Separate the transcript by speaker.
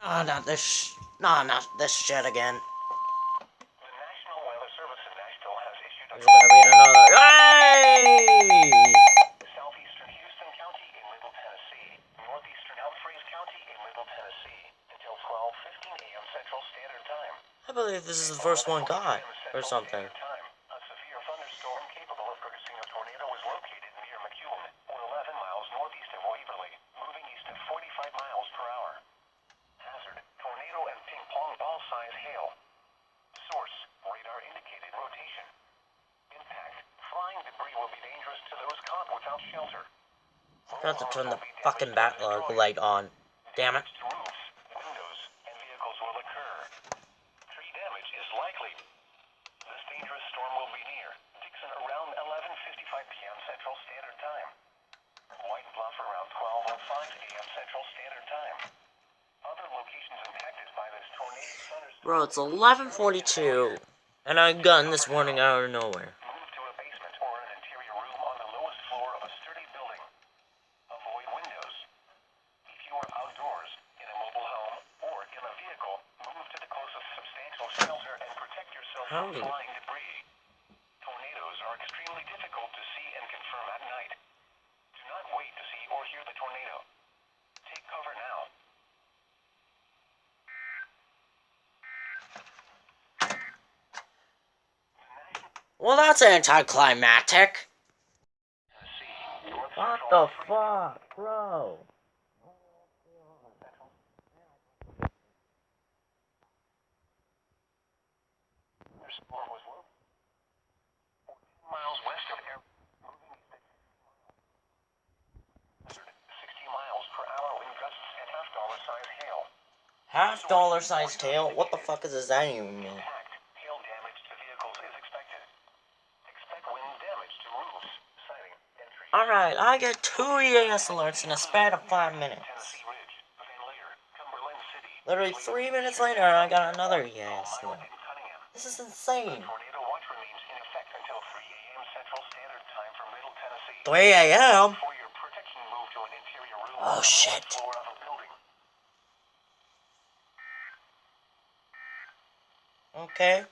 Speaker 1: Ah, not this shit again.
Speaker 2: The National Weather Service in Nashville has issued a
Speaker 1: There's gonna be another. Hey!
Speaker 2: southeastern Houston County in Middle Tennessee, northeastern Humphreys County in Middle Tennessee, until 12:15 a.m. Central Standard Time.
Speaker 1: I believe this is the first one got, or something.
Speaker 2: A severe thunderstorm capable of producing a tornado was located near McEwen, or 11 miles northeast of Waverly, moving east at 45 miles per hour. Hazard, tornado and ping-pong ball-size hail. Source, radar indicated rotation. Impact, flying debris will be dangerous to those caught without shelter.
Speaker 1: Forgot to turn the fucking backlog light on. Damn it.
Speaker 2: Damage to roofs, windows, and vehicles will occur. Tree damage is likely. This dangerous storm will be near Dixon around 11:55 p.m. Central Standard Time. White Bluff around 12:05 a.m. Central Standard Time. Other locations impacted by this tornado thunderstorm.
Speaker 1: Bro, it's 11:42, and I got this warning out of nowhere.
Speaker 2: Move to a basement or an interior room on the lowest floor of a sturdy building. Avoid windows. If you are outdoors, in a mobile home, or in a vehicle, move to the closest substantial shelter and protect yourself from flying debris. Tornadoes are extremely difficult to see and confirm at night. Do not wait to see or hear the tornado. Take cover now.
Speaker 1: Well, that's anticlimactic. What the fuck, bro?
Speaker 2: Their storm was low. 14 miles west of air, moving east at 60 miles per hour wind gusts and half-dollar-size hail.
Speaker 1: Half-dollar-sized hail? What the fuck does that even mean?
Speaker 2: Hail damage to vehicles is expected. Expect wind damage to roofs, siding, and trees.
Speaker 1: Alright, I get 2 EAS alerts in a span of 5 minutes.
Speaker 2: Tennessee Ridge, Van Leer, Cumberland City.
Speaker 1: Literally 3 minutes later, I got another EAS alert. This is insane.
Speaker 2: Tornado watch remains in effect until 3 a.m. Central Standard Time for Middle Tennessee.
Speaker 1: 3 a.m.?
Speaker 2: For your protection, move to an interior room
Speaker 1: Oh,
Speaker 2: on the
Speaker 1: shit.
Speaker 2: lowest floor of a building.
Speaker 1: Okay.